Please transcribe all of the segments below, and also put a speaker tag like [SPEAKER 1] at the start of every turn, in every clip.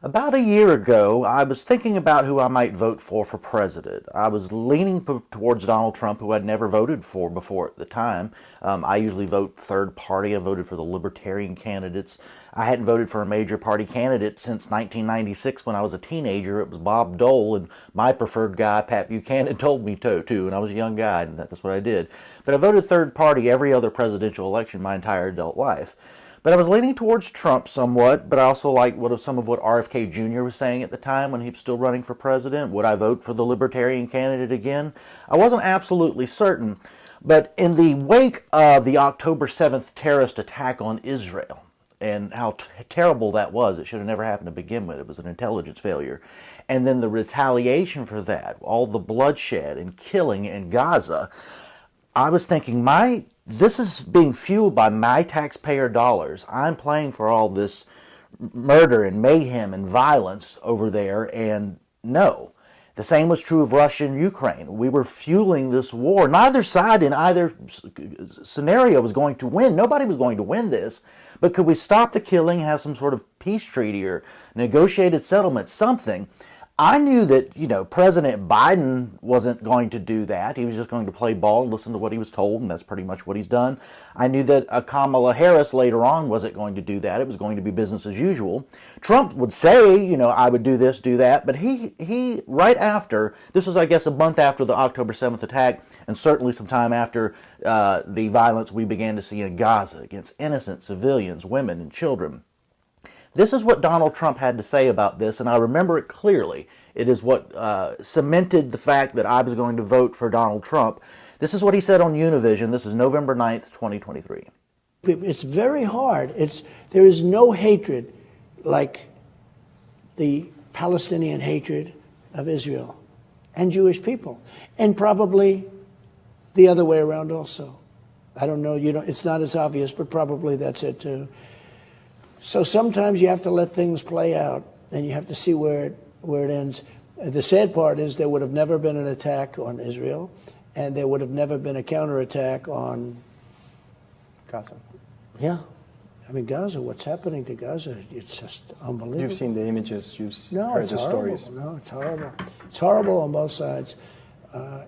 [SPEAKER 1] About a year ago, I was thinking about who I might vote for president. I was leaning towards Donald Trump, who I'd never voted for before at the time. I usually vote third party. I voted for the Libertarian candidates. I hadn't voted for a major party candidate since 1996 when I was a teenager. It was Bob Dole, and my preferred guy, Pat Buchanan, told me to, too, and I was a young guy, and that's what I did. But I voted third party every other presidential election my entire adult life. But I was leaning towards Trump somewhat, but I also like some of what RFK Jr. was saying at the time when he was still running for president. Would I vote for the Libertarian candidate again? I wasn't absolutely certain, but in the wake of the October 7th terrorist attack on Israel, and how terrible that was, it should have never happened to begin with. It was an intelligence failure. And then the retaliation for that, all the bloodshed and killing in Gaza, I was thinking, this is being fueled by my taxpayer dollars. I'm paying for all this murder and mayhem and violence over there, and no. The same was true of Russia and Ukraine. We were fueling this war. Neither side in either scenario was going to win. Nobody was going to win this. But could we stop the killing, have some sort of peace treaty or negotiated settlement, something? I knew that, President Biden wasn't going to do that. He was just going to play ball and listen to what he was told, and that's pretty much what he's done. I knew that Kamala Harris later on wasn't going to do that. It was going to be business as usual. Trump would say, I would do this, do that, but he right after, this was, I guess, a month after the October 7th attack, and certainly some time after the violence we began to see in Gaza against innocent civilians, women, and children. This is what Donald Trump had to say about this, and I remember it clearly. It is what cemented the fact that I was going to vote for Donald Trump. This is what he said on Univision. This is November 9th, 2023.
[SPEAKER 2] It's very hard. There is no hatred like the Palestinian hatred of Israel and Jewish people, and probably the other way around also. I don't know, it's not as obvious, but probably that's it too. So sometimes you have to let things play out, and you have to see where it ends. The sad part is there would have never been an attack on Israel, and there would have never been a counterattack on
[SPEAKER 3] Gaza.
[SPEAKER 2] Yeah. I mean, Gaza, what's happening to Gaza, it's just unbelievable.
[SPEAKER 3] You've seen the images, heard the stories.
[SPEAKER 2] No, it's horrible. It's horrible on both sides.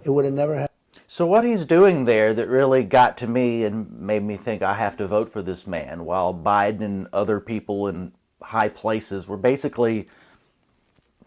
[SPEAKER 2] It would have never happened.
[SPEAKER 1] So what he's doing there that really got to me and made me think I have to vote for this man, while Biden and other people in high places were basically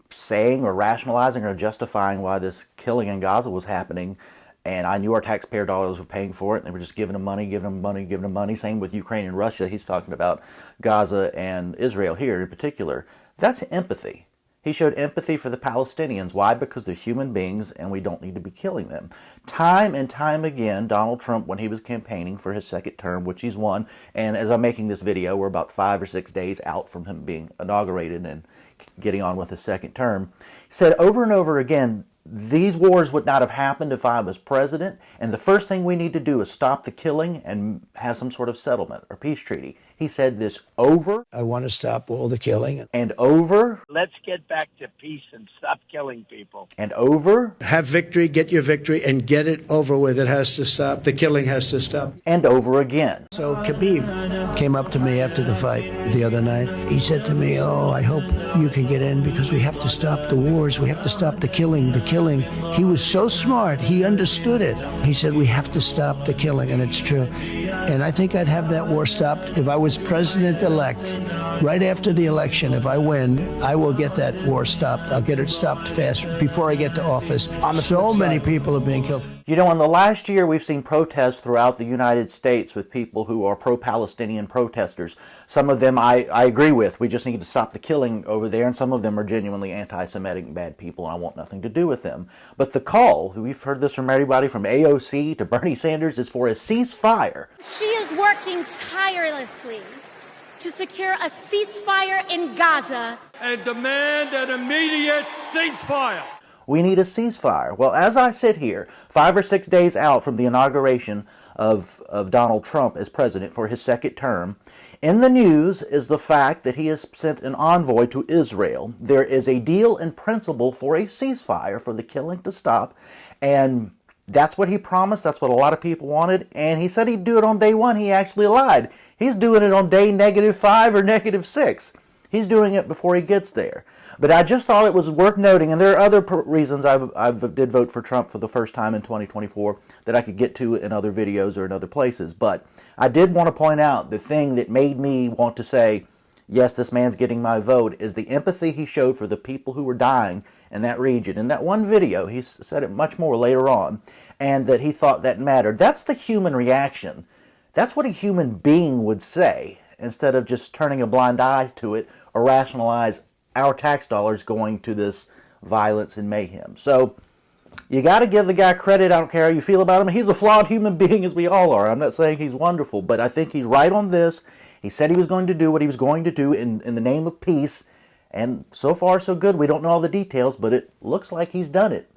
[SPEAKER 1] saying or rationalizing or justifying why this killing in Gaza was happening, and I knew our taxpayer dollars were paying for it, and they were just giving them money, giving them money, giving them money. Same with Ukraine and Russia. He's talking about Gaza and Israel here in particular. That's empathy. He showed empathy for the Palestinians. Why? Because they're human beings and we don't need to be killing them. Time and time again, Donald Trump, when he was campaigning for his second term, which he's won, and as I'm making this video, we're about 5 or 6 days out from him being inaugurated and getting on with his second term, said over and over again, these wars would not have happened if I was president, and the first thing we need to do is stop the killing and have some sort of settlement or peace treaty. He said this over.
[SPEAKER 2] I want to stop all the killing.
[SPEAKER 1] And over.
[SPEAKER 4] Let's get back to peace and stop killing people.
[SPEAKER 1] And over.
[SPEAKER 2] Have victory, get your victory, and get it over with. It has to stop. The killing has to stop.
[SPEAKER 1] And over again.
[SPEAKER 2] So Khabib came up to me after the fight the other night. He said to me, I hope you can get in because we have to stop the wars. We have to stop the killing. He was so smart. He understood it. He said, we have to stop the killing, and it's true. And I think I'd have that war stopped if I was president-elect. Right after the election, if I win, I will get that war stopped. I'll get it stopped fast before I get to office. So many people are being killed.
[SPEAKER 1] In the last year, we've seen protests throughout the United States with people who are pro-Palestinian protesters. Some of them I agree with. We just need to stop the killing over there, and some of them are genuinely anti-Semitic and bad people, and I want nothing to do with them. But the call, we've heard this from everybody from AOC to Bernie Sanders, is for a ceasefire.
[SPEAKER 5] She is working tirelessly to secure a ceasefire in Gaza
[SPEAKER 6] and demand an immediate ceasefire.
[SPEAKER 1] We need a ceasefire. Well, as I sit here, 5 or 6 days out from the inauguration of Donald Trump as president for his second term, in the news is the fact that he has sent an envoy to Israel. There is a deal in principle for a ceasefire, for the killing to stop, and that's what he promised. That's what a lot of people wanted, and he said he'd do it on day one. He actually lied. He's doing it on day -5 or -6. He's doing it before he gets there. But I just thought it was worth noting, and there are other reasons I did vote for Trump for the first time in 2024 that I could get to in other videos or in other places. But I did want to point out the thing that made me want to say, yes, this man's getting my vote, is the empathy he showed for the people who were dying in that region. In that one video, he said it much more later on, and that he thought that mattered. That's the human reaction. That's what a human being would say, instead of just turning a blind eye to it or rationalize our tax dollars going to this violence and mayhem. So you got to give the guy credit. I don't care how you feel about him. He's a flawed human being, as we all are. I'm not saying he's wonderful, but I think he's right on this. He said he was going to do what he was going to do in the name of peace, and so far so good. We don't know all the details, but it looks like he's done it.